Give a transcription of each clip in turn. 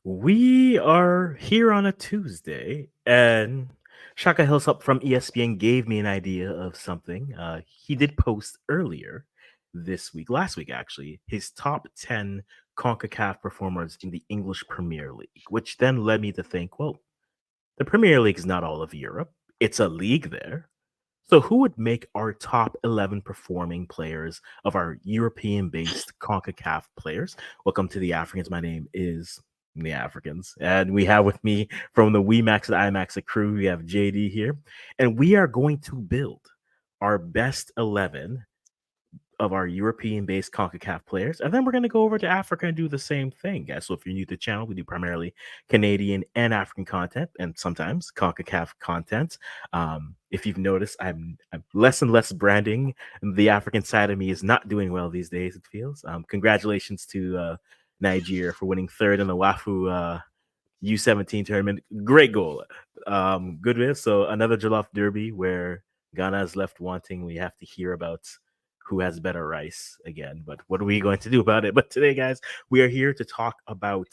We are here on a Tuesday, and Shaka Hislop from ESPN gave me an idea of something. He did post earlier this week, last week actually, his top 10 CONCACAF performers in the English Premier League, which then led me to think, well, the Premier League is not all of Europe, it's a league there. So, who would make our top 11 performing players of our European based CONCACAF players? Welcome to the Africans. My name is the Africans. And we have with me from the WeMax and IMAX crew, we have JD here. And we are going to build our best 11 of our European-based CONCACAF players, and then we're going to go over to Africa and do the same thing, guys. So if you're new to the channel, we do primarily Canadian and African content, and sometimes CONCACAF content. If you've noticed, I'm less and less branding. The African side of me is not doing well these days. It feels. Congratulations to Nigeria for winning third in the WAFU U17 tournament. Great goal. Good with. So another Jollof Derby where Ghana is left wanting. We have to hear about who has better rice again. But what are we going to do about it? But today, guys, we are here to talk about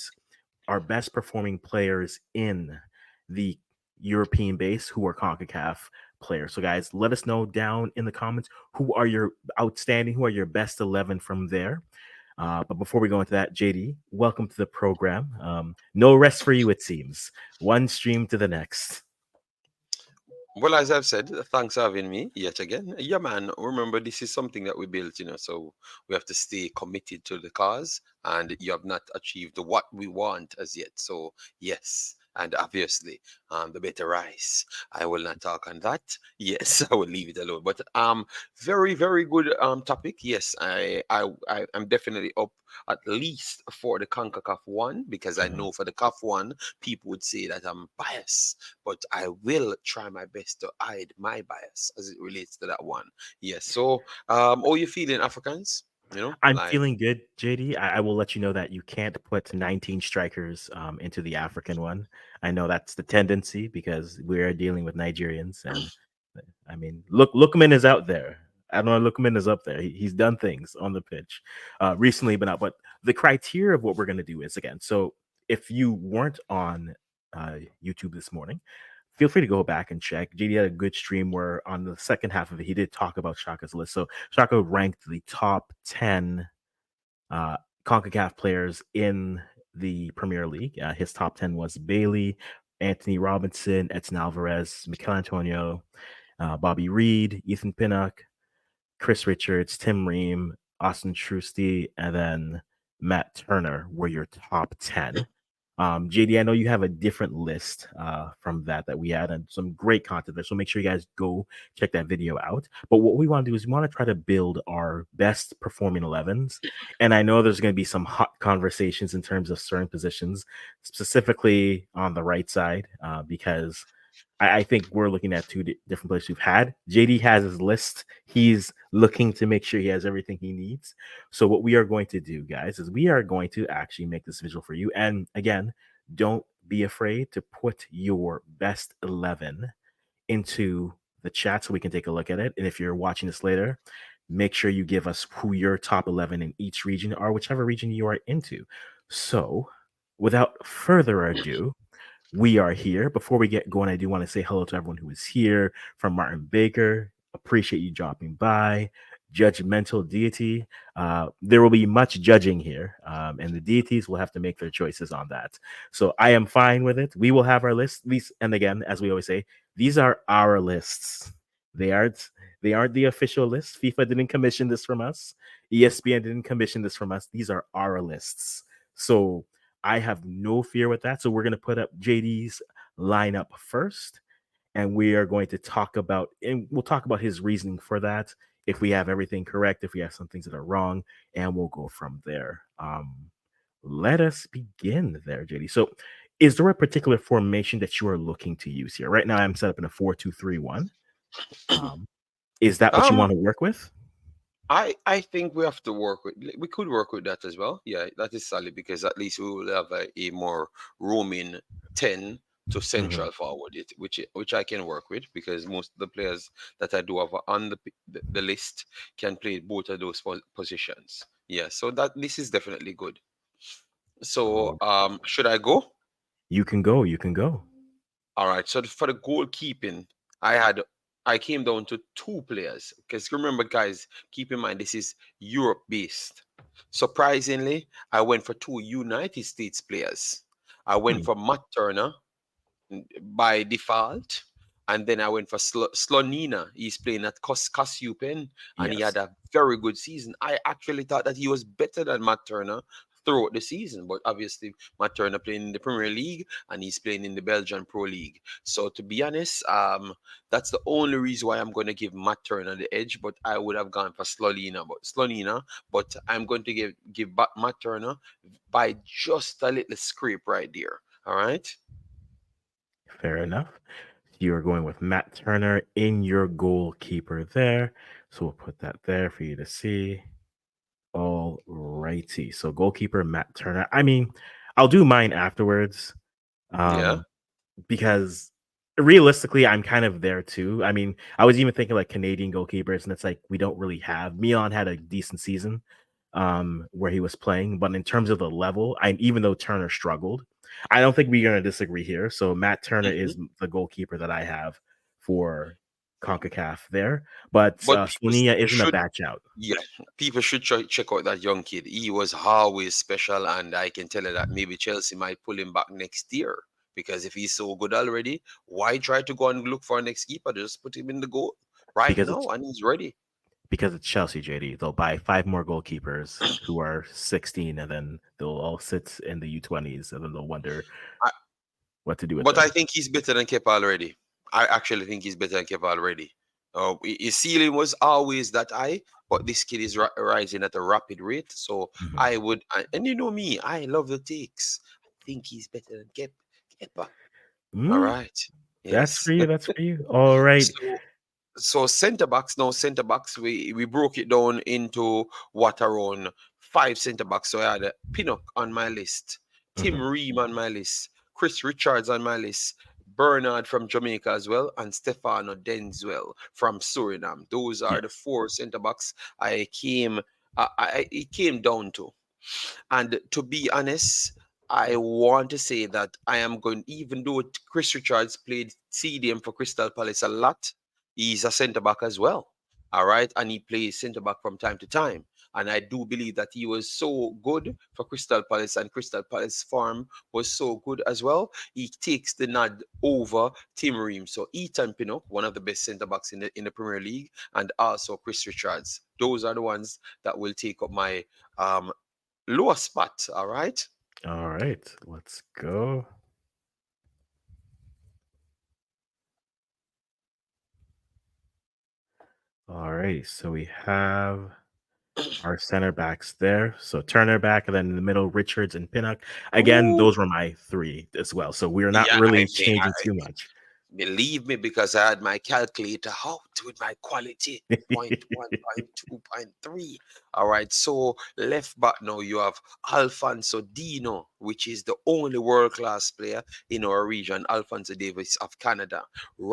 our best performing players in the European base who are CONCACAF players. So, guys, let us know down in the comments who are your outstanding, who are your best 11 from there. But before we go into that, JD, welcome to the program. No rest for you, it seems. One stream to the next. Well, as I've said, thanks for having me yet again. Yeah, man, remember, this is something that we built, so we have to stay committed to the cause, and you have not achieved what we want as yet. So, yes. And obviously, the better rice. I will not talk on that. Yes, I will leave it alone. But very, very good topic. Yes, I'm definitely up at least for the CONCACAF one, because I Mhm. know for the CAF one, people would say that I'm biased, but I will try my best to hide my bias as it relates to that one. Yes. So, how you feeling, Africans? I'm Like, feeling good, JD. I will let you know that you can't put 19 strikers into the African one. I know that's the tendency because we are dealing with Nigerians, and I mean, Lookman is out there. I don't know. Lookman is up there. He's done things on the pitch recently, but not. But the criteria of what we're going to do is again. So if you weren't on YouTube this morning, feel free to go back and check. JD had a good stream where on the second half of it, he did talk about Shaka's list. So Shaka ranked the top 10 uh, CONCACAF players in the Premier League. His top 10 was Bailey, Anthony Robinson, Edson Alvarez, Mikel Antonio, Bobby Reed, Ethan Pinnock, Chris Richards, Tim Ream, Austin Trusty, and then Matt Turner were your top 10. JD, I know you have a different list from that we had and some great content there. So make sure you guys go check that video out. But what we want to do is we want to try to build our best performing 11s. And I know there's going to be some hot conversations in terms of certain positions, specifically on the right side, because I think we're looking at two different players we've had. JD has his list. He's looking to make sure he has everything he needs. So what we are going to do, guys, is we are going to actually make this visual for you. And again, don't be afraid to put your best 11 into the chat so we can take a look at it. And if you're watching this later, make sure you give us who your top 11 in each region are, whichever region you are into. So without further ado, we are here. Before we get going, I do want to say hello to everyone who is here. From Martin Baker, appreciate you dropping by. Judgmental deity. There will be much judging here, and the deities will have to make their choices on that. So I am fine with it. We will have our list. These, and again, as we always say, these are our lists. They aren't. They aren't the official list. FIFA didn't commission this from us. ESPN didn't commission this from us. These are our lists. So I have no fear with that. So we're going to put up JD's lineup first, and we are going to talk about, and we'll talk about his reasoning for that. If we have everything correct, if we have some things that are wrong, and we'll go from there. Let us begin there, JD. So, is there a particular formation that you are looking to use here? Right now, I'm set up in a 4-2-3-1. Um, is that what you um, want to work with? I think we have to work with. We could work with that as well. Yeah, that is solid, because at least we will have a more roaming 10 to Mhm. central forward, which I can work with, because most of the players that I do have on the list can play both of those positions. Yeah, so that this is definitely good. So Oh, should I go? you can go. You can go. All right. So for the goalkeeping, I had I came down to two players because remember, guys, keep in mind this is Europe based. Surprisingly, I went for two United States players. I went Hmm. for Matt Turner by default. And then I went for Slonina. He's playing at Kasupen, and he Yes, had a very good season. I actually thought that he was better than Matt Turner throughout the season, but obviously Matt Turner playing in the Premier League and he's playing in the Belgian Pro League. So to be honest, that's the only reason why I'm going to give Matt Turner the edge. But I would have gone for Slonina, but I'm going to give back Matt Turner by just a little scrape right there. All right. fair enough. You're going with Matt Turner in your goalkeeper there. So we'll put that there for you to see. All righty. So goalkeeper Matt Turner. I mean, I'll do mine afterwards. Yeah. Um, because realistically, I'm kind of there too. I mean, I was even thinking like Canadian goalkeepers, and it's like we don't really have. Milan had a decent season where he was playing, but in terms of the level, I even though Turner struggled, I don't think we're gonna disagree here. So Matt Turner Mhm. is the goalkeeper that I have for CONCACAF there, but But Slovenia isn't a should, bad shout yeah, people should check out that young kid. He was always special, and I can tell you that maybe Chelsea might pull him back next year because if he's so good already, why try to go and look for a next keeper? Just put him in the goal right because now, it's and he's ready. Chelsea, JD. They'll buy five more goalkeepers who are 16, and then they'll all sit in the U20s, and then they'll wonder I, what to do with but I them. think he's better than Kepa already. I actually think he's better than Kepa already. His ceiling was always that high, but this kid is rising at a rapid rate. So Mhm. I would, and you know me, I love the takes. I think he's better than Kepa. All Mm, right. that's Yes. for you. That's for you. All right. So centre backs, now centre backs, we broke it down into what around five centre backs. So I had Pinnock on my list, Tim Mhm. Ream on my list, Chris Richards on my list, Bernard from Jamaica as well, and Stefano Denzuel from Suriname. Those are the Yes. four centre backs it came down to. And to be honest, I want to say that I am going, even though Chris Richards played CDM for Crystal Palace a lot, he's a centre back as well. All right. And he plays centre back from time to time. And I do believe that he was so good for Crystal Palace, and Crystal Palace farm was so good as well. He takes the nod over Tim Ream. So Ethan Pinnock, one of the best centre backs in the Premier League, and also Chris Richards. Those are the ones that will take up my um, lower spot. All right. All right. Let's go. All right. So we have our center backs there. So Turner back, and then in the middle, Richards and Pinnock. Again, Ooh, those were my three as well. So we're not yeah, really changing too much. believe me, because I had my calculator out with my quality. Point one, point two, point three. All right. So left back now you have Alfonso Dino, which is the only world class player in our region. Alfonso Davis of Canada.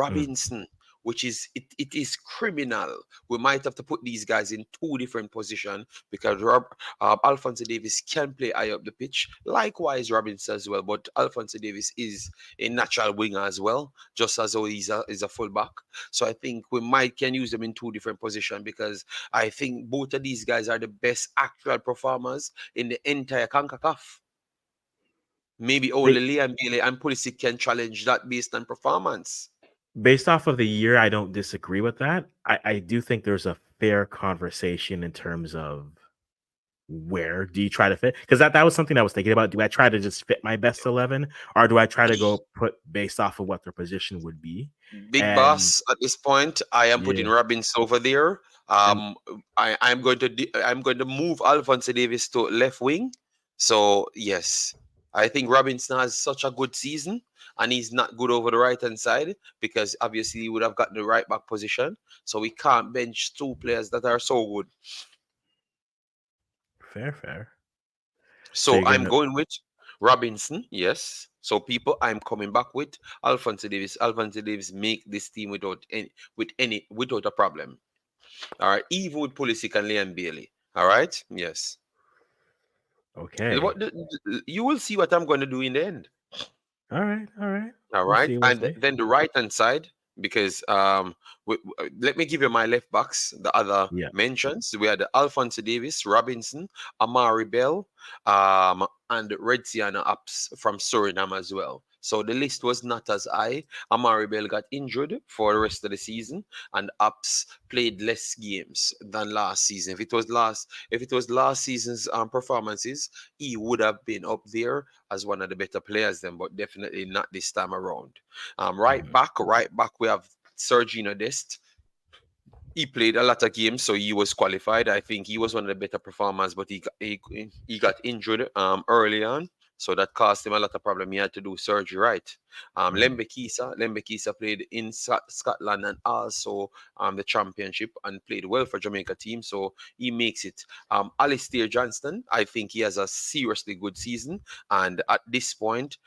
Mm, Robinson, which is it is criminal. We might have to put these guys in two different positions because Alfonso Davis can play high up the pitch. Likewise, Robinson as well. But Alfonso Davis is a natural winger as well, just as though he's a fullback. So I think we might can use them in two different positions because I think both of these guys are the best actual performers in the entire CONCACAF. Maybe only ba- Liam Bailey and Pulisic can challenge that based on performance. Based off of the year, I don't disagree with that. I do think there's a fair conversation in terms of where do you try to fit? Because that was something I was thinking about. Do I try to just fit my best 11, or do I try to go put based off of what their position would be? Big And boss, at this point, I am yeah, putting Robbins over there. and I'm going to move Alphonso Davis to left wing. So yes, I think Robinson has such a good season, and he's not good over the right hand side because obviously he would have gotten the right back position. So we can't bench two players that are so good. fair, fair. So So you're I'm gonna going with Robinson, yes. So people, I'm coming back with Alphonso Davis. Alphonso Davis make this team without a problem. All right, even with Pulisic and Liam Bailey. All right, yes. Okay. You will see what I'm going to do in the end. All right. All right. All We'll right, see. We'll and see. then the right hand side, because let me give you my left backs. The other Yeah. mentions we had Alphonso Davis, Robinson, Amari Bell, and Redsiana Apps from Suriname as well. So the list was not as high. Amari Bell got injured for the rest of the season, and Apps played less games than last season. If it was last season's performances, he would have been up there as one of the better players then, but definitely not this time around. Mhm. Right back, we have Sergino Dest. He played a lot of games, so he was qualified. I think he was one of the better performers, but he got injured early on, so that caused him a lot of problem. He had to do surgery, right? Mhm. Lembe Kisa played in Scotland and also the championship and played well for Jamaica team, so he makes it. Alistair Johnston, I think he has a seriously good season, and at this point,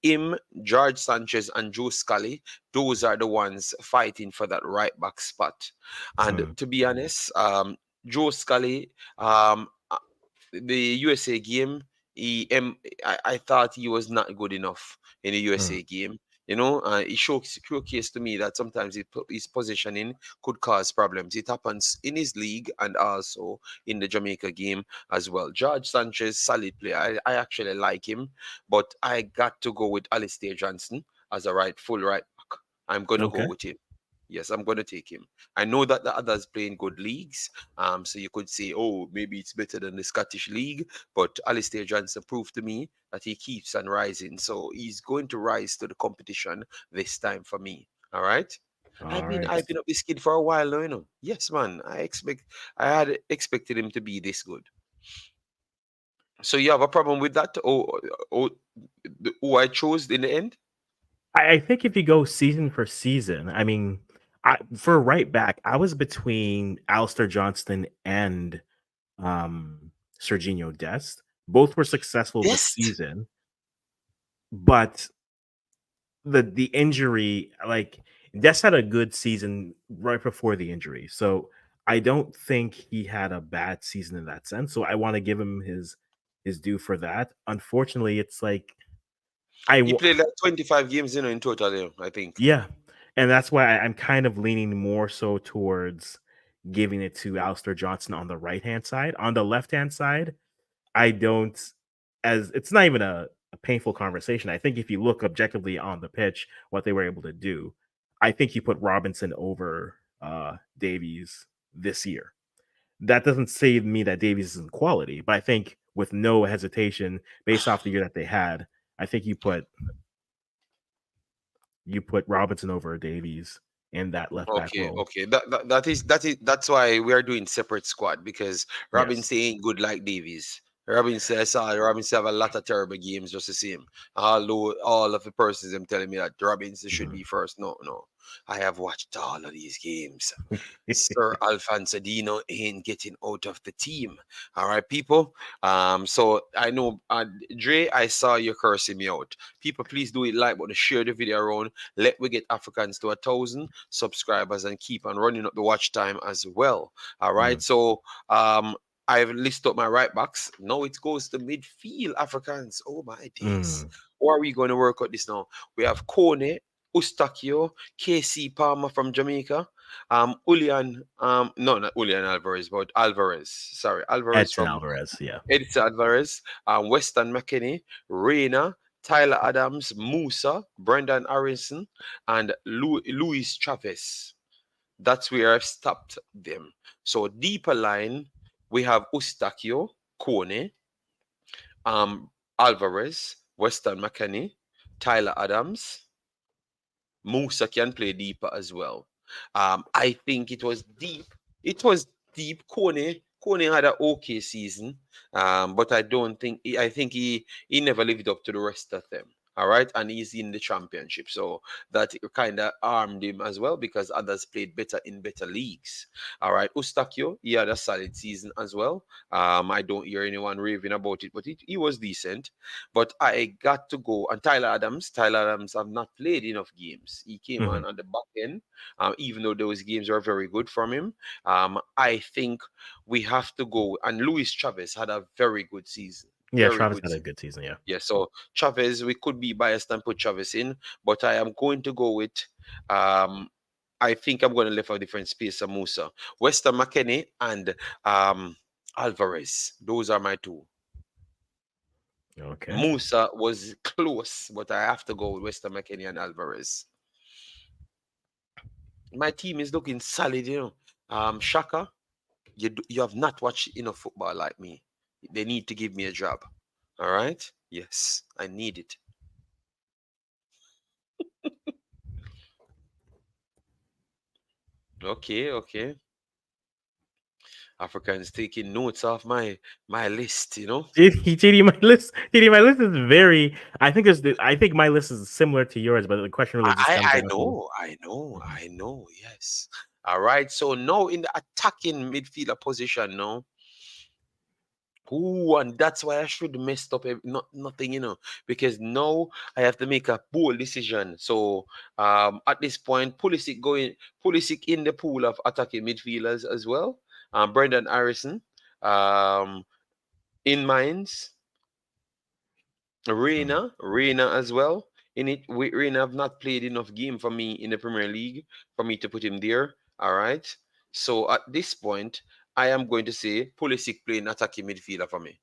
him, George Sanchez, and Joe Scully, those are the ones fighting for that right back spot. And Mhm. to be honest, Joe Scully, the USA game, I thought he was not good enough in the Mhm. USA game. He showcased to me that sometimes his positioning could cause problems. It happens in his league and also in the Jamaica game as well. George Sanchez, solid player. I actually like him, but I got to go with Alistair Johnson as a full right back. I'm going to go Okay. with him. Yes, I'm going to take him. I know that the others play in good leagues, so you could say, oh, maybe it's better than the Scottish League, but Alistair Johnson proved to me that he keeps on rising. So he's going to rise to the competition this time for me. All right. I've All been right. hyping up this kid for a while now, you know. Yes, man. I had expected him to be this good. So you have a problem with that? Who I chose in the end? I think if you go season for season, I mean, for right back, I was between Alistair Johnston and Serginho Dest. Both were successful this Yes. season, but the injury, like Des had a good season right before the injury, so I don't think he had a bad season in that sense. So I want to give him his due for that. Unfortunately, it's like I He w- played like 25 games, in total, I think. yeah, and that's why I'm kind of leaning more so towards giving it to Alistair Johnson on the right hand side. On the left hand side, I don't as it's not even a painful conversation. I think if you look objectively on the pitch, what they were able to do, I think you put Robinson over Davies this year. That doesn't say to me that Davies isn't quality, but I think with no hesitation, based off the year that they had, I think you put Robinson over Davies in that left back Okay, role. okay. That's why we are doing separate squad because Yes. Robinson ain't good like Davies. Robinson, I saw Robinson have a lot of terrible games just the same. Although all of the persons them telling me that Robinson should Mhm. be first. No, no. I have watched all of these games. Sir Alfonso Dino ain't getting out of the team. All right, people. So I know, Dre, I saw you cursing me out. People, please do it like button, share the video around. Let we get Africans to 1,000 subscribers and keep on running up the watch time as well. All right. Mhm. So I've listed up my right backs. Now it goes to midfield Africans. Oh my days. Mm. How are we going to work out this now? We have Kone, Ustakio, KC Palmer from Jamaica, Julian, no, not Julian Alvarez, but Alvarez. Sorry, Alvarez Edson from Alvarez, yeah. Edison Alvarez, Weston McKinney, Reina, Tyler Adams, Musa, Brendan Harrison, and Luis Chavez. That's where I've stopped them. So deeper line, we have Ustakio, Kone, Alvarez, Weston McKinney, Tyler Adams, Musa can play deeper as well. I think it was deep. It was deep. Kone had an okay season, but I don't think I think he never lived up to the rest of them. All right, and he's in the championship, so that kind of armed him as well because others played better in better leagues. All right, Ustakio, he had a solid season as well. I don't hear anyone raving about it, but he was decent. But I got to go, and Tyler Adams. Tyler Adams have not played enough games. He came Hmm. on the back end, even though those games were very good from him. I think we have to go, and Luis Chavez had a very good season. Yeah, Very Travis good had a season. good season. Yeah. Yeah, so Chavez, we could be biased and put Chavez in, but I am going to go with um I think I'm going to leave a different space of Musa. Weston McKennie and um Alvarez. Those are my two. Okay. Musa was close, but I have to go with Weston McKennie and Alvarez. My team is looking solid, you know. Shaka, you have not watched enough football like me. They need to give me a job. All right? Yes, I need it. Okay, okay. Africans taking notes off my list, you know. TD, my list. TD, my list is very. I think there's. I think my list is similar to yours, but the question really just comes I down to. know, I know, Mhm. I know. Yes. All right. So now in the attacking midfielder position, now. Ooh, and that's why I should messed up not nothing, you know, because now I have to make a bold decision. So at this point, Pulisic in the pool of attacking midfielders as well. Brendan Harrison, um, in Mines. Mhm. Reina as well. In it, Reina have not played enough game for me in the Premier League for me to put him there. All right. So at this point, I am going to say Pulisic playing attacking midfielder for me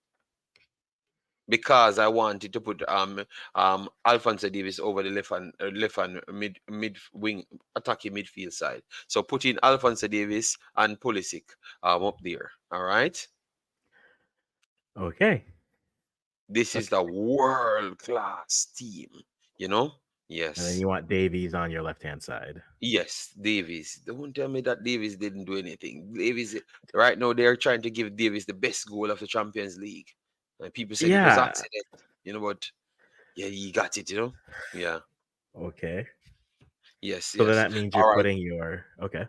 because I wanted to put Alphonso Davis over the left and mid wing attacking midfield side. So putting Alphonso Davis and Pulisic up there. All right. Okay. This is Okay. the world class team. You know. And then Yes. you want Davies on your left hand side. Yes, Davies. Don't tell me that Davies didn't do anything. Davies, right now, they're trying to give Davies the best goal of the Champions League. And people said it was Yeah. accident, but yeah, he got it, Yeah, Okay. yes, So then yes. that means you're All right. putting your. Okay.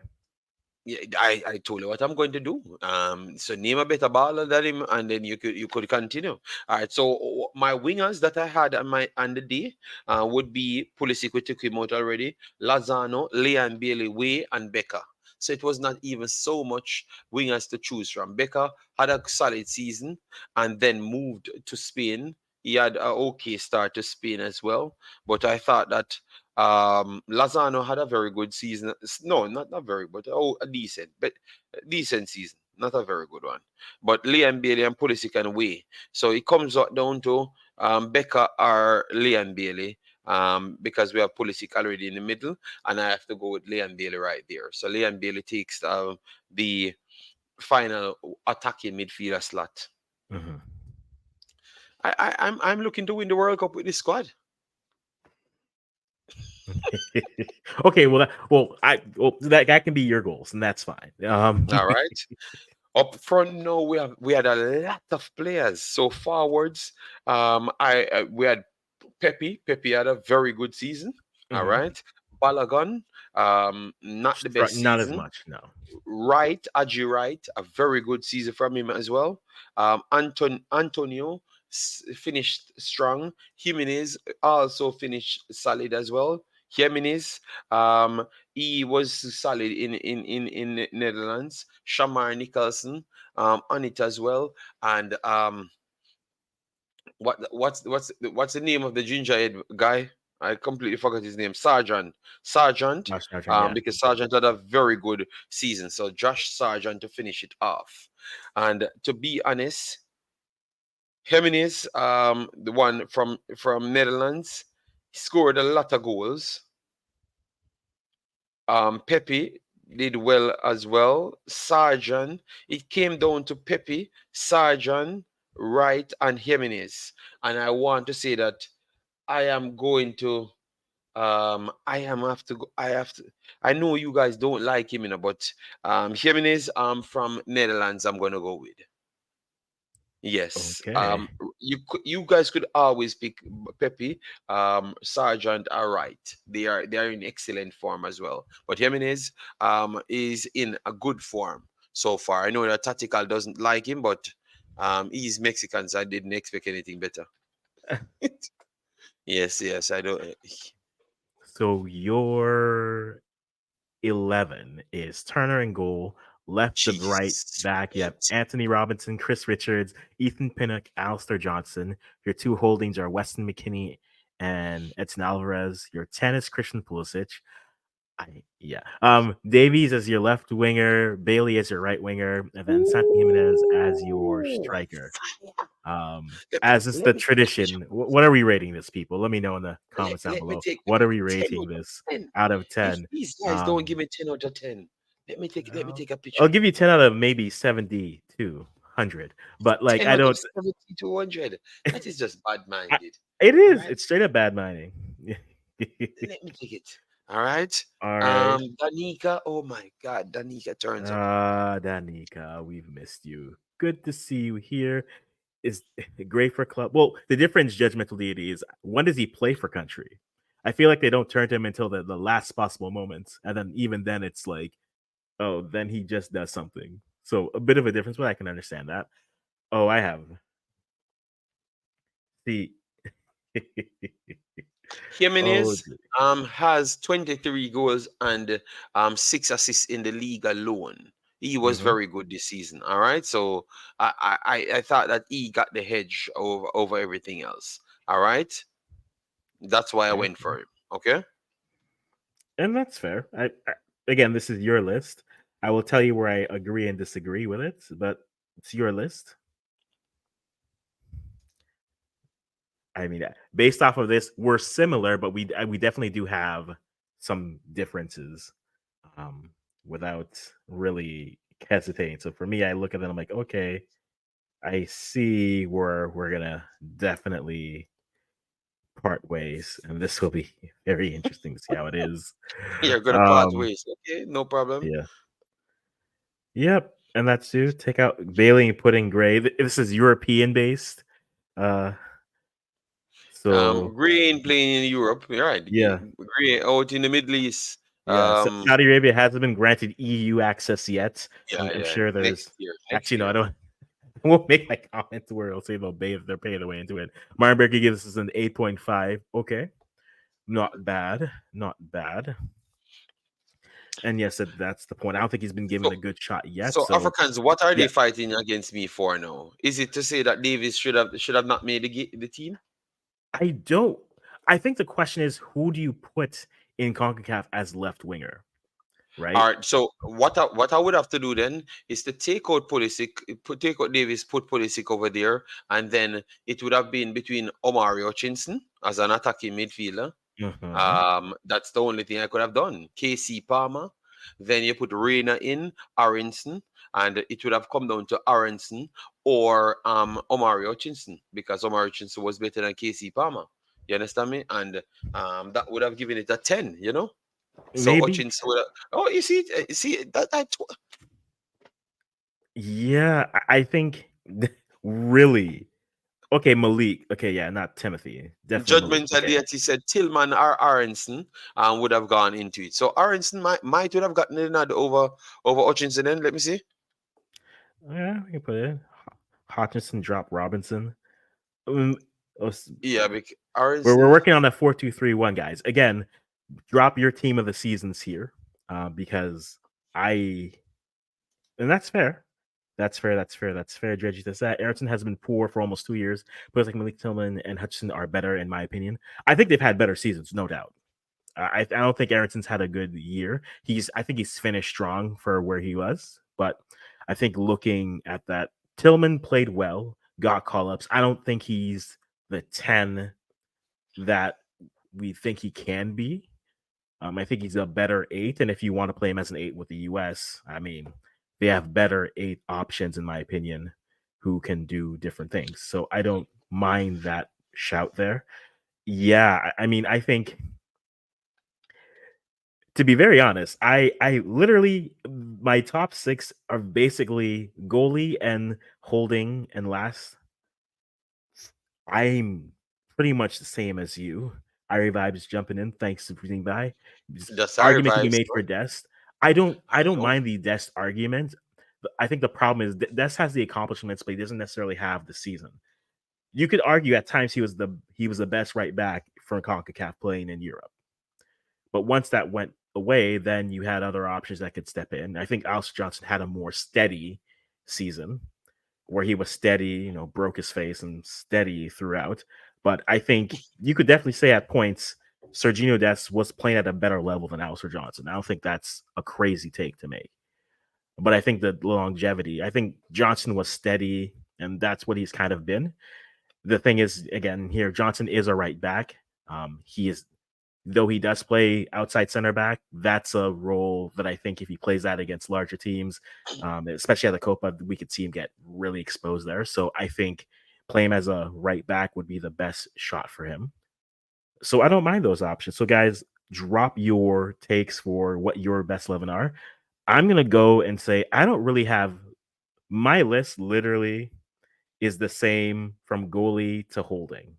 Yeah, I told you what I'm going to do. So name a better baller than him, and then you could continue. All right. So my wingers that I had on the day would be Pulisic, we took him out already. Lozano, Leon Bailey, Way, and Becker. So it was not even so much wingers to choose from. Becker had a solid season and then moved to Spain. He had an okay start to Spain as well, but I thought that Lozano had a very good season. No, not very, but a decent, but a decent season. Not a very good one. But Liam Bailey and Pulisic and Way. So it comes down to Becca or Liam Bailey. Because we have Pulisic already in the middle, and I have to go with Liam Bailey right there. So Liam Bailey takes the final attacking midfielder slot. Hmm. I'm looking to win the World Cup with this squad. Okay. That can be your goals, and that's fine. All right. Up front, no, we had a lot of players. So forwards, I we had Pepe. Pepe had a very good season. All Mhm. right. Balagon, not the best Not as season. much. No. Wright, Aji Wright, a very good season from him as well. Antonio finished strong. Jimenez also finished solid as well. Jimenez, he was solid in Netherlands. Shamar Nicholson, on it as well. And what's the name of the ginger head guy? I completely forgot his name. Sergeant. Josh Sargent, yeah. Because Sergeant had a very good season. So Josh Sargent to finish it off. And to be honest, Jimenez, the one from Netherlands, scored a lot of goals. Pepe did well as well. Sargent, it came down to Pepe, Sargent, Wright, and Jimenez. And I want to say that I am going to I am have to go, I know you guys don't like him, but Jimenez from Netherlands I'm gonna go with. Yes. Okay. You guys could always pick Pepe, Sargent are right. They are in excellent form as well. But Jimenez is in a good form so far. I know that Tactical doesn't like him, but he's Mexican, so I didn't expect anything better. Yes, yes, I don't. So your 11 is Turner and goal. Left to right Jesus. back, you have Anthony Robinson, Chris Richards, Ethan Pinnock, Alistair Johnson. Your two holdings are Weston McKinney and Edson Alvarez. Your 10 is Christian Pulisic. Yeah. Davies as your left winger, Bailey as your right winger, and then Santi Jimenez as your Ooh, striker. fire. As is Let the me take a picture. tradition, what are we rating this, people? Let me know in the Let, comments down let me below. take What are we 10 rating out of this 10. out of If 10? these guys don't Um, give me 10 out of 10, let me no, take a I'll picture. give you 10 out of maybe 70 to 100. But like 10 I out of don't 70 to 100. That is just bad I, minded. it All is. right. It's straight up bad mining. Let me take it. All right. All right. Danica. Oh my God. Danica turns up. Danica, we've missed you. Good to see you here. Is great for club. Well, the difference, judgmental deity, is when does he play for country? I feel like they don't turn to him until the last possible moments, and then even then, it's like, oh, then he just does something. So a bit of a difference, but I can understand that. Oh, I have the oh, Jimenez has 23 goals and 6 assists in the league alone. He was mm-hmm. very good this season. All right, so I thought that he got the hedge over everything else. All right, that's why I Okay, went for him. Okay. and that's fair. Again, this is your list. I will tell you where I agree and disagree with it, but it's your list. I mean, based off of this, we're similar, but we definitely do have some differences, um, without really hesitating. So for me, I look at it, I'm like, okay, I see where we're gonna definitely part ways, and this will be very interesting to see how it is. You're gonna part Um, ways. Okay, no problem. yeah, yep, and that's too. Take out Bailey and put in Gray. This is European based, uh, so Green playing in Europe. You're right. yeah. Green out in the Middle East. Yeah, Saudi Arabia hasn't been granted EU access yet. Yeah, I'm yeah. sure Next there's year, next actually no, I year. don't. I won't make my comments where it'll say they're paying their way into it. Martin Berger gives us an 8.5. Okay, not bad, not bad. And yes, that's the point. I don't think he's been given So a good shot yet. So So Africans, what are they yeah, fighting against me for now? Is it to say that Davis should have not made the team? I don't. I think the question is, who do you put in Concacaf as left winger, All right? right. So what I would have to do then is to take out Pulisic, take out Davis, put Pulisic over there, and then it would have been between Omari Hutchinson as an attacking midfielder. Uh-huh. That's the only thing I could have done. KC Palmer. Then you put Reina in, Aronson, and it would have come down to Aronson or Omari Hutchinson because Omari Hutchinson was better than KC Palmer. You understand me? And that would have given it a 10, you know? So Maybe. Hutchinson would have, oh, you see that Yeah, I think really. Okay, Malik. Okay, yeah, not Timothy. Definitely Malik. Okay. judgmentally that he said Tillman or Aronson would have gone into it. So Aronson might would have gotten the nod over Hutchinson then. Let me see. Yeah, we can put it in. Hutchinson drop Robinson. Um, us- Yeah, because we're Aronson. working on that 4-2-3-1, guys. Again, drop your team of the seasons here, because I and that's fair. That's fair. That's fair. That's fair. Dredgy says that Ayrton has been poor for almost 2 years. Players like Malik Tillman and Hutchinson are better, in my opinion. I think they've had better seasons, no doubt. I don't think Ayrton's had a good year. I think he's finished strong for where he was, but I think looking at that, Tillman played well, got call ups. I don't think he's the 10 that we think he can be. I think he's a better 8, and if you want to play him as an 8 with the US, I mean, they have better 8 options, in my opinion, who can do different things. So I don't mind that shout there. Yeah, I mean, I think To be very honest, I literally my top 6 are basically goalie and holding and last. I'm pretty much the same as you. Irie Vibes jumping in. Thanks for being by. Just The sorry argument to be vibes, made bro. for Dest. I don't No. mind the Dest argument. But I think the problem is Dest has the accomplishments, but he doesn't necessarily have the season. You could argue at times he was the best right back for CONCACAF playing in Europe. But once that went away, then you had other options that could step in. I think Alice Johnson had a more steady season where he was steady, broke his face and steady throughout. But I think you could definitely say at points Serginho Dest was playing at a better level than Alistair Johnson. I don't think that's a crazy take to make. But I think the longevity, I think Johnson was steady, and that's what he's kind of been. The thing is, again, here, Johnson is a right back. He is Though he does play outside center back, that's a role that I think if he plays that against larger teams, especially at the Copa, we could see him get really exposed there. So I think playing him as a right back would be the best shot for him. So I don't mind those options. So guys, drop your takes for what your best 11 are. I'm gonna go and say I don't really have my list. Literally is the same from goalie to holding.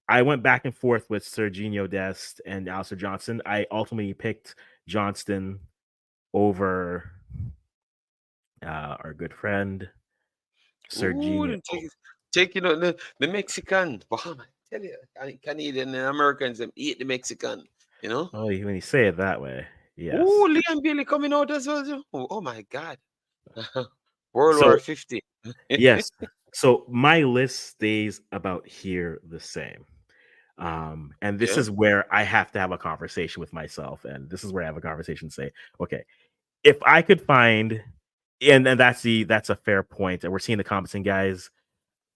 I went back and forth with Serginho Dest and Alistair Johnson. I ultimately picked Johnston over our good friend Ooh, Serginho. the Mexican. Bahama. Tell you, Canadian and Americans them eat the Mexican. You know. Oh, when you say it that way, yes. Ooh, Liam Bailey coming out as well. Oh my God. World War So 50. yes, so my list stays about here the same. And this Yeah. is where I have to have a conversation with myself, and this is where I have a conversation. Say, okay, if I could find, and that's a fair point, and we're seeing the comments, and guys,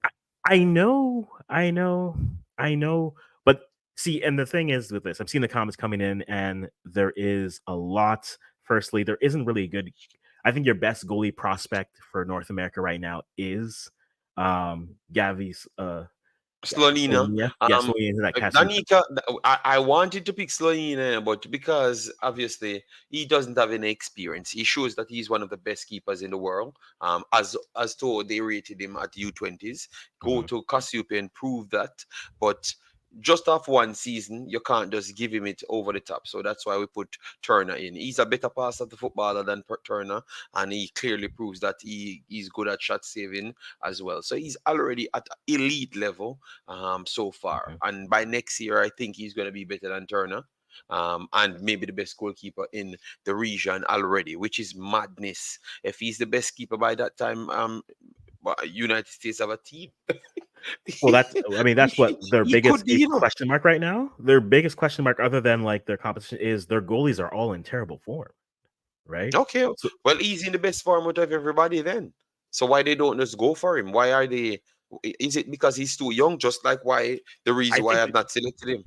I I know, I know, I know, but see, and the thing is with this, I'm seeing the comments coming in, and there is a lot. Firstly, there isn't really a good. I think your best goalie prospect for North America right now is Gavi's Slonina. Slovenia. Yeah, Slovenia is that catch. Danica, I wanted to pick Slonina, but because obviously he doesn't have any experience, he shows that he's one of the best keepers in the world. As to they rated him at U20s. Go Mhm. to Cassiopeia and prove that. But just off one season, you can't just give him it over the top. So that's why we put Turner in. He's a better passer to footballer than Turner, and he clearly proves that he's good at shot saving as well. So he's already at elite level so far. Mhm. And by next year, I think he's going to be better than Turner. And maybe the best goalkeeper in the region already, which is madness. If he's the best keeper by that time, United States have a team. Well, that's what their He biggest could, you know. question mark right now. Their biggest question mark, other than like their competition, is their goalies are all in terrible form, right? Okay, So well, he's in the best form out of everybody then. So why they don't just go for him? Why are they? Is it because he's too young? Just like why the I reason why think I've not selected him?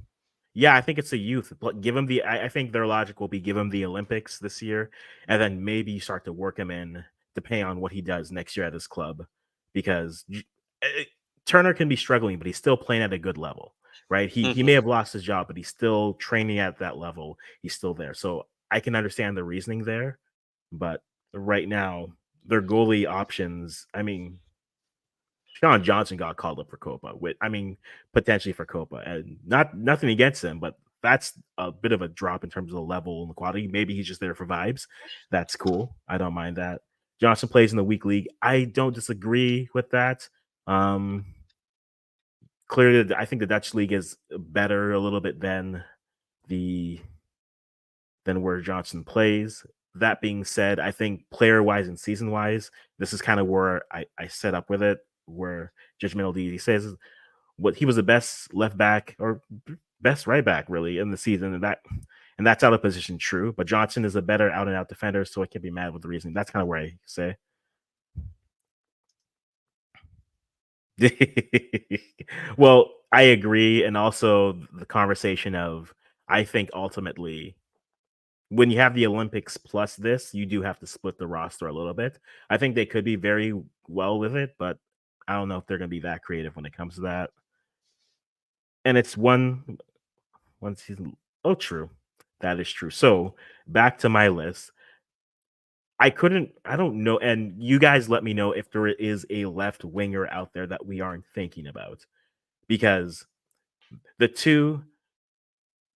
Yeah, I think it's a youth. But give him I think their logic will be give him the Olympics this year, and then maybe you start to work him in depending on what he does next year at his club, because Turner can be struggling, but he's still playing at a good level, right? He may Hmm. have lost his job, but he's still training at that level. He's still there, so I can understand the reasoning there. But right now, their goalie options. I mean, Sean Johnson got called up for Copa. Potentially for Copa, and nothing against him, but that's a bit of a drop in terms of the level and the quality. Maybe he's just there for vibes. That's cool. I don't mind that. Johnson plays in the weak league. I don't disagree with that. Um, Clearly, I think the Dutch league is better a little bit the than where Johnson plays. That being said, I think player wise and season wise, this is kind of where I set up with it, where Judgmental D says what he was the best left back or best right back really in the season, and that's out of position true. But Johnson is a better out and out defender, so I can't be mad with the reasoning. That's kind of where I say. Well, I agree, and also the conversation of I think ultimately when you have the Olympics plus this, you do have to split the roster a little bit. I think they could be very well with it, but I don't know if they're going to be that creative when it comes to that. And it's one season. Oh, true. That is true. So back to my list. I don't know. And you guys let me know if there is a left winger out there that we aren't thinking about. Because the two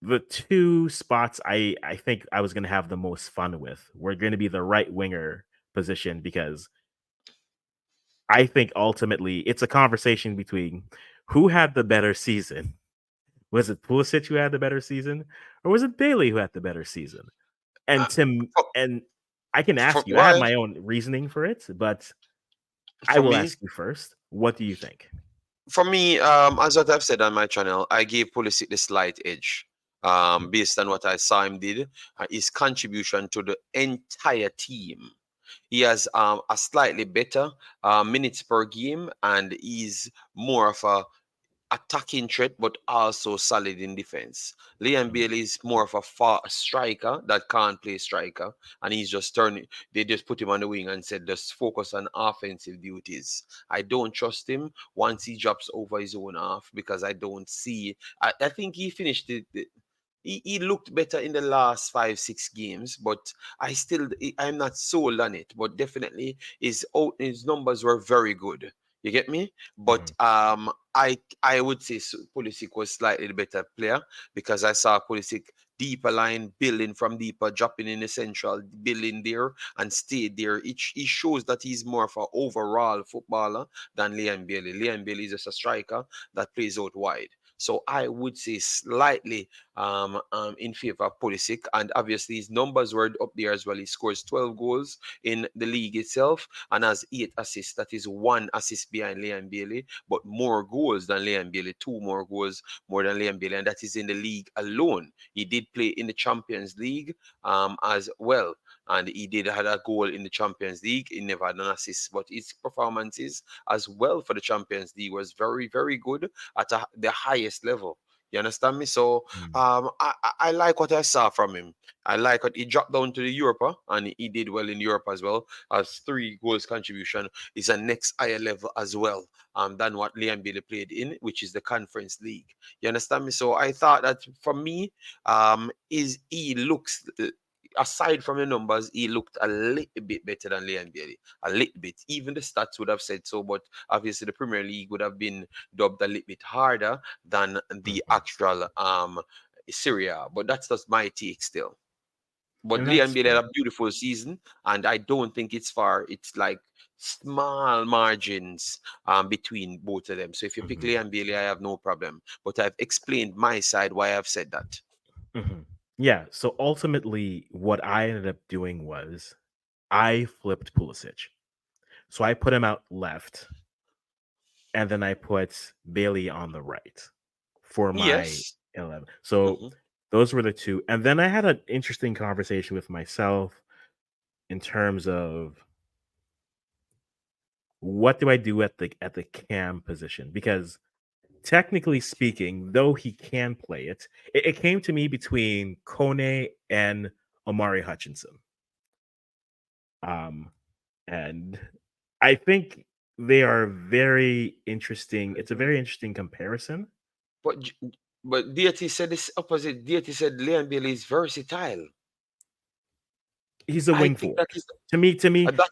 the two spots I think I was gonna have the most fun with were gonna be the right winger position because I think ultimately it's a conversation between who had the better season. Was it Pulisic who had the better season, or was it Bailey who had the better season? Uh, And Tim for, and I can ask you. go I have ahead. my own reasoning for it, but I For will me, ask you first. What do you think? as what I've said on my channel, I gave Pulisic the slight edge. Based on what I saw him did, his contribution to the entire team. He has a slightly better minutes per game, and he's more of a attacking threat, but also solid in defense. Liam Mm, Bailey is more of a far striker that can't play striker, and he's just turning. They just put him on the wing and said just focus on offensive duties. I don't trust him once he drops over his own half because I don't see. I think he finished he looked better in the last 5 6 games, but I'm not sold on it. But definitely his numbers were very good. You get me? But mhm. I would say Pulisic was slightly the better player because I saw Pulisic deeper line building from deeper, dropping in the central, building there and stayed there. It shows that he's more of an overall footballer than Liam Bailey. Liam Bailey is just a striker that plays out wide. So I would say slightly in favor of Pulisic, and obviously his numbers were up there as well. He scores 12 goals in the league itself and has 8 assists. That is 1 assist behind Liam Bailey, but more goals than Liam Bailey, 2 more goals more than Liam Bailey, and that is in the league alone. He did play in the Champions League as well, and he did had a goal in the Champions League. He never had an assist, but his performances as well for the Champions League was very, very good at the highest level. You understand me? So Mm. I like what I saw from him. I like what he dropped down to the Europa and he did well in Europe as well. As 3 goals contribution is a next higher level as well than what Liam Bailey played in, which is the Conference League. You understand me? So I thought that for me, is he looks aside from the numbers, he looked a little bit better than Liam Bailey. A little bit. Even the stats would have said so, but obviously the Premier League would have been dubbed a little bit harder than the Mhm. actual Syria. But that's just my take still. But And Liam that's Bailey fair. had a beautiful season, and I don't think it's far. It's like small margins between both of them. So if you pick Mhm. Liam Bailey, I have no problem. But I've explained my side why I've said that. Mhm. Yeah. So ultimately, what I ended up doing was I flipped Pulisic. So I put him out left, and then I put Bailey on the right for my Yes. 11. So Hmm. those were the two. And then I had an interesting conversation with myself in terms of what do I do at the cam position? Because technically speaking, though he can play it, it came to me between Kone and Amari Hutchinson. Um, and I think they are very interesting. It's a very interesting comparison. But Deity said this opposite. Deity said Liam Bailey is versatile. He's a I wing think that forward. is that To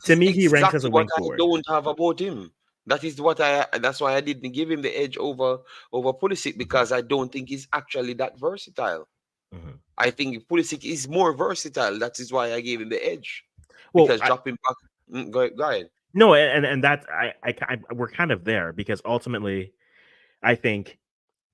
is me, he ranks as exactly a what wing I forward. don't have about him. That is what I. That's why I didn't give him the edge over Pulisic Mhm, because I don't think he's actually that versatile. mhm. I think Pulisic is more versatile. That is why I gave him the edge Well, because dropping back. Go ahead. no, and that we're kind of there because ultimately, I think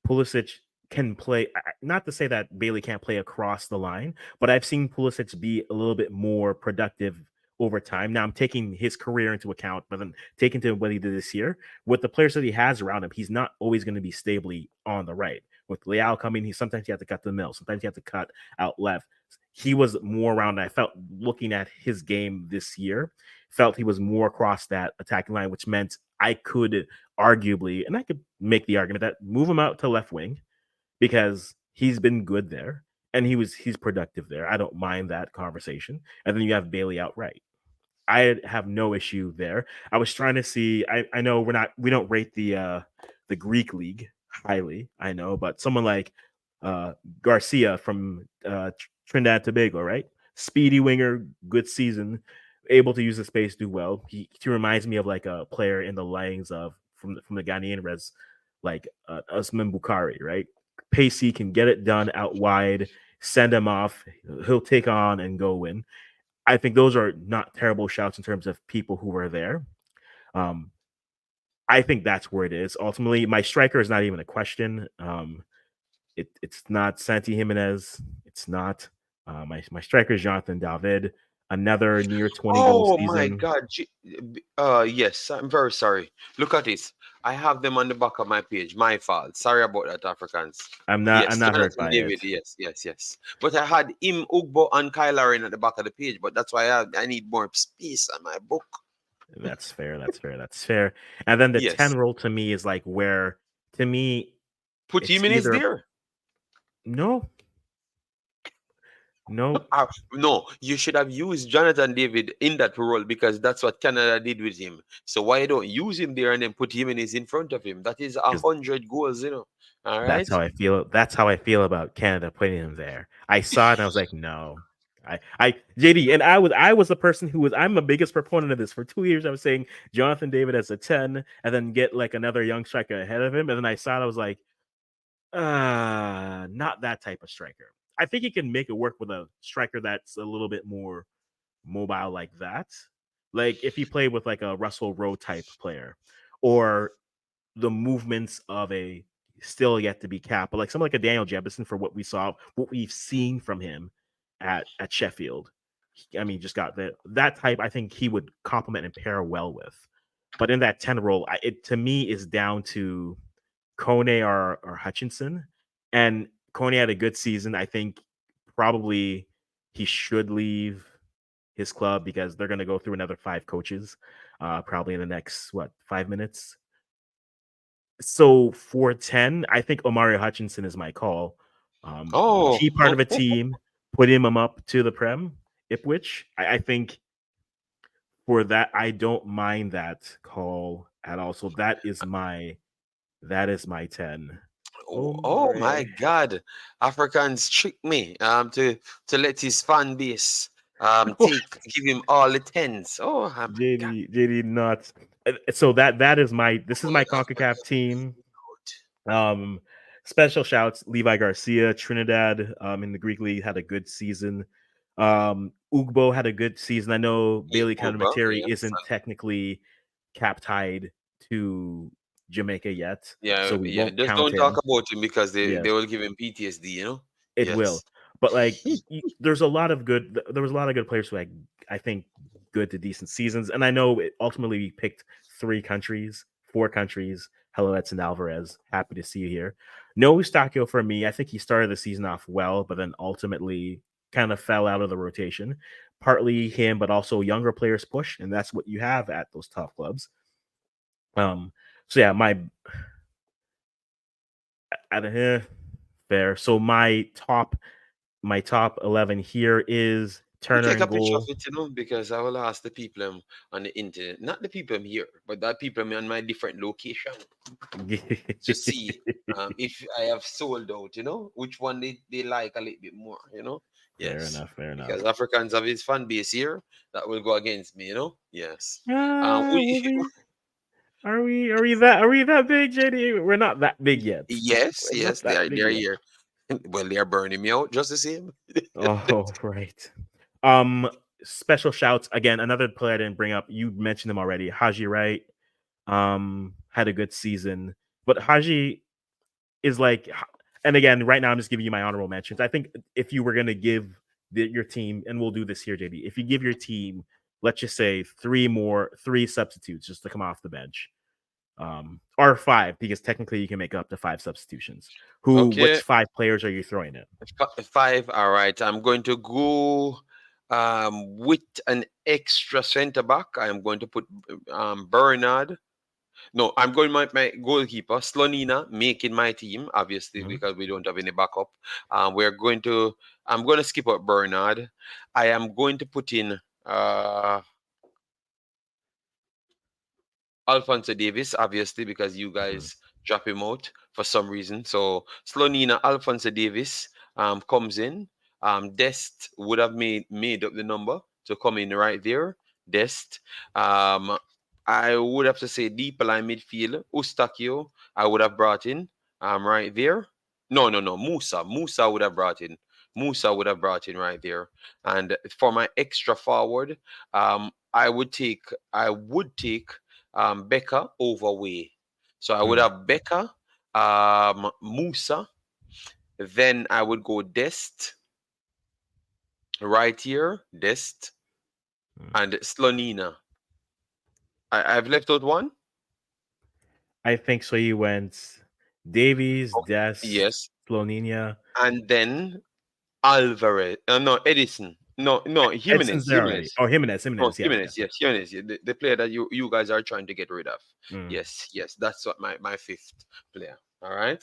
Pulisic can play. Not to say that Bailey can't play across the line, but I've seen Pulisic be a little bit more productive over time. Now I'm taking his career into account, but then taking into what he did this year with the players that he has around him, he's not always going to be stably on the right. With Leao coming, sometimes he had to cut the middle, sometimes he had to cut out left. He was more around. I felt looking at his game this year, felt he was more across that attacking line, which meant I could arguably, and I could make the argument that move him out to left wing because he's been good there and he's productive there. I don't mind that conversation. And then you have Bailey outright. I have no issue there. I was trying to see. I know we don't rate the Greek league highly. I know, but someone like uh, Garcia from Trinidad and Tobago, right? Speedy winger, good season, able to use the space, do well. He reminds me of like a player in the lines of from the Ghanaian Reds, like Usman Bukhari, right? Pacey can get it done out wide, send him off. He'll take on and go win. I think those are not terrible shouts in terms of people who were there. Um, I think that's where it is. Ultimately, my striker is not even a question. It's not Santi Jimenez. It's not my striker is Jonathan David. Another near 20 goal Oh my season. God. Yes, I'm very sorry. Look at this. I have them on the back of my page. My fault. Sorry about that, Africans. I'm Yes, not hurt Jonathan by David. it. Yes, yes, yes. But I had him, Ugbo, and Kylarin at the back of the page. But that's why I need more space on my book. That's fair. That's fair. That's fair. And then the 10 Yes. role to me is like where to me Put it's Jimenez either there. no, no, No, you should have used Jonathan David in that role because that's what Canada did with him. So why don't use him there and then put Jimenez in front of him? That is a because 100 goals. All that's right. how I feel. That's how I feel about Canada putting him there. I saw it and I was like, no. JD and I was the person who was I'm the biggest proponent of this for 2 years. I was saying Jonathan David as a 10 and then get like another young striker ahead of him. And then I saw it, I was like, not that type of striker. I think he can make it work with a striker that's a little bit more mobile like that. Like if he played with like a Russell Rowe type player or the movements of a still yet to be capped, but like someone like a Daniel Jebison for what we saw, what we've seen from him at Sheffield. I mean, just got that type. I think he would complement and pair well with. But in that 10 role, it to me is down to Kone or Hutchinson. And Kone had a good season. I think probably he should leave his club because they're going to go through another 5 coaches probably in the next, 5 minutes. So for 10, I think Omari Hutchinson is my call. Oh, Key part of a team, put him up to the Prem, Ipswich. I think for that, I don't mind that call at all. So that is my 10. oh my Omari. God! Africans tricked me to let his fan base give him all the tens. Oh my God! JD nuts. So that is my this is Oh, my that was CONCACAF team. good. Um, special shouts Levi Garcia, Trinidad in the Greek league had a good season. Ugbo had a good season. I know Bailey Uber, Materi yes. isn't technically cap tied to Jamaica yet, Yeah, so we yeah. won't Just count don't talk him. about him because Yeah, they will give him PTSD. it will. Yes. But like, there's a lot of good. There was a lot of good players who I think good to decent seasons, and I know ultimately we picked 3 countries, 4 countries. Hello, Edson Alvarez. Happy to see you here. No Eustachio for me. I think he started the season off well, but then ultimately kind of fell out of the rotation. Partly him, but also younger players push, and that's what you have at those top clubs. Um. So yeah, at fair. So my top 11 here is Let me Turner take a and picture of goal. it, because I will ask the people on the internet, not the people here, but that people on my different location to see if I have sold out, which one they like a little bit more. Fair Yes. enough. Fair Because enough. Africans have his fan base here that will go against me. Yes. Will we? Are we that big, JD? We're not that big yet. Yes, We're yes, not they that are big they're yet. here. Well, they are burning me out just the same. Oh, right. Um, special shouts again. Another player I didn't bring up. You mentioned him already. Haji Wright. Had a good season, but Haji is like, and again, right now I'm just giving you my honorable mentions. I think if you were gonna give your team, and we'll do this here, JD, if you give your team, let's just say three substitutes just to come off the bench, or 5 because technically you can make up to 5 substitutions. Okay, Which 5 players are you throwing in? five. All right, I'm going to go with an extra center back. I'm going to put Bernard. No, I'm going my goalkeeper, Slonina, making my team, obviously, Mhm. because we don't have any backup. I'm going to skip out Bernard. I am going to put in Alfonso Davis, obviously, because you Mhm. guys drop him out for some reason. So Slonina Alphonso Davis comes in. Dest would have made up the number to come in right there. Dest. Um, I would have to say deep line midfield. Ustakio, I would have brought in right there. No. Musa. Musa would have brought in. Musa would have brought in right there. And for my extra forward, I would take Becca over Way. So I would Mm, have Becca, Musa, then I would go Dest right here, Dest, mm. and Slonina. I've left out one. I think so. You went Davies, Oh, Dest, yes, Flonina. and then Alvarez. No, Edison. No, Edson's Jimenez. there already. Jimenez. Oh, Jimenez. No, Jimenez. Yeah, yeah. Jimenez. Yes, Jimenez. Yeah, the player that you guys are trying to get rid of. Mm. Yes. That's what my fifth player. All right.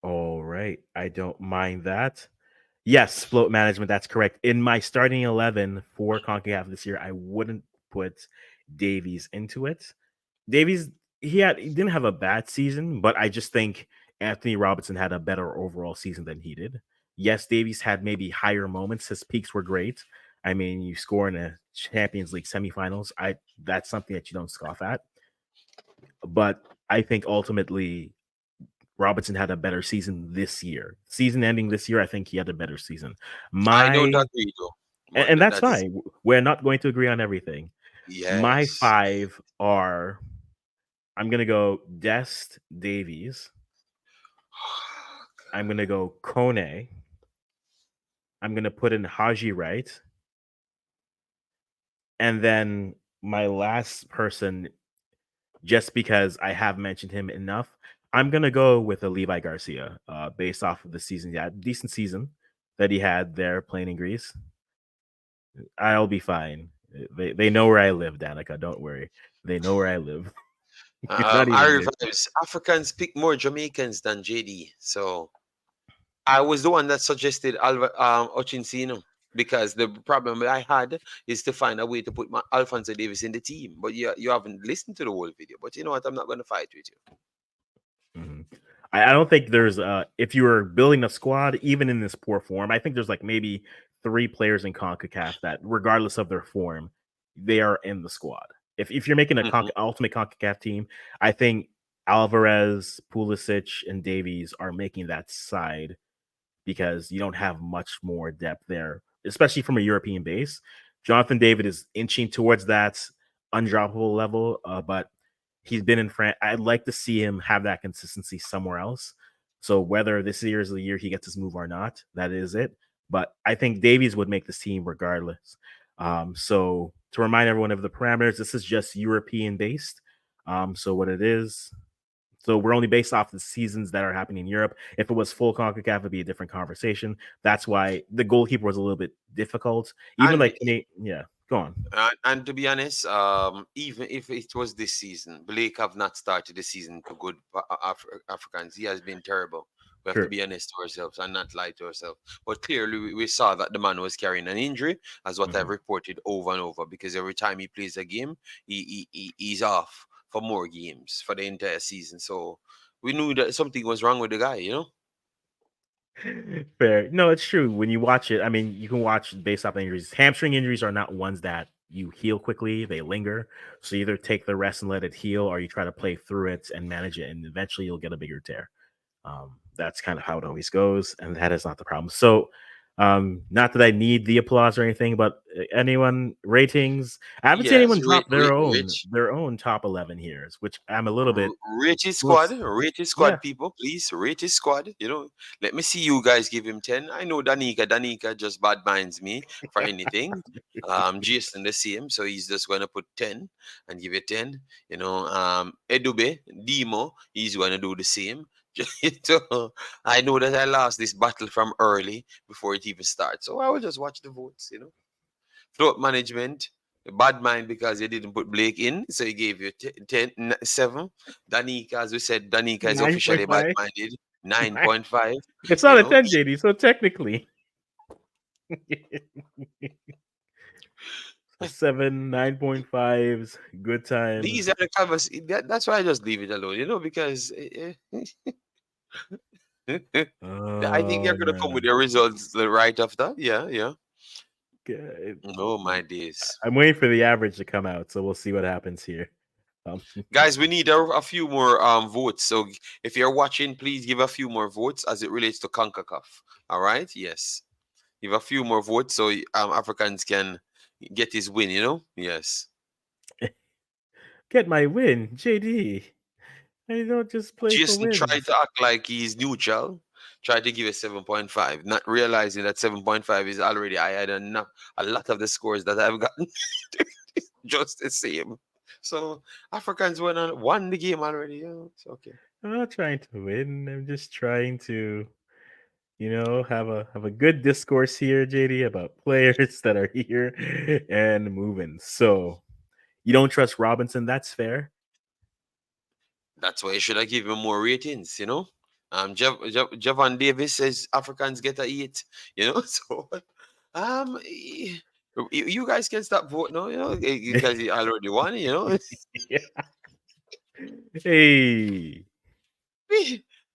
All right. I don't mind that. Yes, float management. That's correct. In my starting 11 for CONCACAF this year, I wouldn't put Davies into it. Davies, he didn't have a bad season, but I just think Anthony Robinson had a better overall season than he did. Yes, Davies had maybe higher moments. His peaks were great. I mean, you score in a Champions League semifinals. That's something that you don't scoff at. But I think ultimately Robinson had a better season this year. Season ending this year, I think he had a better season. I don't My agree though, and, but and that's that is fine. We're not going to agree on everything. My yes. five are I'm gonna go Dest Davies. I'm gonna go Kone. I'm gonna put in Haji Wright. And then my last person, just because I have mentioned him enough, I'm gonna go with a Levi Garcia, based off of the season. Yeah, decent season that he had there playing in Greece. I'll be fine. They know where I live, Danica. Don't worry. They know where I live. You're not even Our missing. vibes. Africans speak more Jamaicans than JD. So I was the one that suggested Ochincino because the problem I had is to find a way to put my Alfonso Davis in the team. But you haven't listened to the whole video. But you know what? I'm not going to fight with you. Mhm. I don't think there's if you were building a squad, even in this poor form, I think there's like maybe 3 players in CONCACAF that, regardless of their form, they are in the squad. If you're making a Mhm. ultimate CONCACAF team, I think Alvarez, Pulisic, and Davies are making that side because you don't have much more depth there, especially from a European base. Jonathan David is inching towards that undroppable level, but he's been in France. I'd like to see him have that consistency somewhere else. So whether this year is the year he gets his move or not, that is it. But I think Davies would make this team regardless. So to remind everyone of the parameters, this is just European based. So what it is, so we're only based off the seasons that are happening in Europe. If it was full CONCACAF, it'd be a different conversation. That's why the goalkeeper was a little bit difficult. Even And like, yeah, go on. and to be honest, even if it was this season, Blake have not started the season to good Africans. He has been terrible. We have to True. be honest to ourselves and not lie to ourselves. But clearly, we saw that the man was carrying an injury, as what I've Mhm. reported over and over. Because every time he plays a game, he's off for more games for the entire season. So we knew that something was wrong with the guy. You know. Fair. No, it's true. When you watch it, I mean, you can watch based off injuries. Hamstring injuries are not ones that you heal quickly, they linger. So you either take the rest and let it heal, or you try to play through it and manage it, and eventually you'll get a bigger tear. That's kind of how it always goes, and that is not the problem. So, not that I need the applause or anything, but anyone ratings? I haven't seen Yes, anyone drop their own Rich. their own top 11 here, which I'm a little bit. Rate his Yeah, squad, people, please. Rate his squad. Let me see you guys give him 10. I know Danica just bad minds me for anything. Jason the same, so he's just gonna put 10 and give it 10. Edube, Demo, he's gonna do the same. So, I know that I lost this battle from early before it even starts. So I will just watch the votes. Float management, bad mind because you didn't put Blake in, so he gave you 7. Danica, as we said, Danica is officially bad 9.5. minded, 9.5. It's You not a know, 10, JD. So technically, a 7, 9.5s, good These times. are the covers. That's why I just leave it alone, because I think you're Oh gonna come with man. your results right after. Yeah, yeah. Okay. Oh my days. I'm waiting for the average to come out, so we'll see what happens here. Um, Guys, we need a few more votes. So if you're watching, please give a few more votes as it relates to CONCACAF. All right? Yes. Give a few more votes so Africans can get his win, Yes. get my win, JD. I don't just play for Jason tried wins. to act like he's neutral, tried to give it 7.5, not realizing that 7.5 is already higher than a lot of the scores that I've gotten. Just the same. So Africans won the game already. It's okay. I'm not trying to win. I'm just trying to, have a good discourse here, JD, about players that are here and moving. So you don't trust Robinson? That's fair. That's why you should have given him more ratings. Javon Davis says Africans get a eat, So, you guys can stop voting now, because you already won. Yeah. Hey.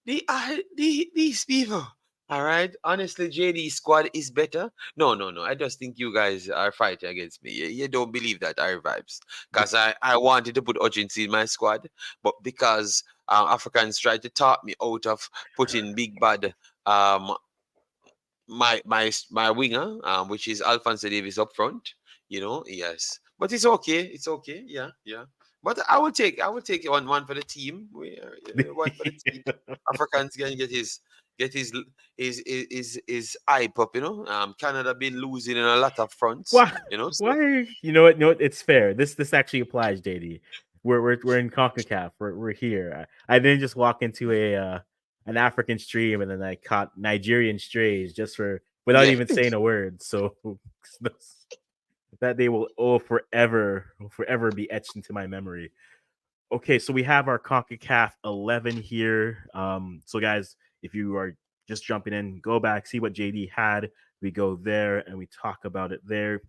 These people. All right. Honestly, JD squad is better. No, no, no. I just think you guys are fighting against me. You don't believe that, our vibes. Because I wanted to put urgency in my squad, but because Africans tried to talk me out of putting big bad um my winger, which is Alphonso Davis up front. Yes, but it's okay. It's okay. Yeah, yeah. But I will take one for the team. One for the team. Africans can get his hype up. Canada been losing in a lot of fronts. Why? So Why? You know what? No, it's fair. This actually applies, JD. We're in Concacaf. We're here. I didn't just walk into an African stream and then I caught Nigerian strays just for without yeah, even saying a word. So that they will forever be etched into my memory. Okay, so we have our CONCACAF 11 here. So guys, if you are just jumping in, go back, see what JD had. We go there and we talk about it there.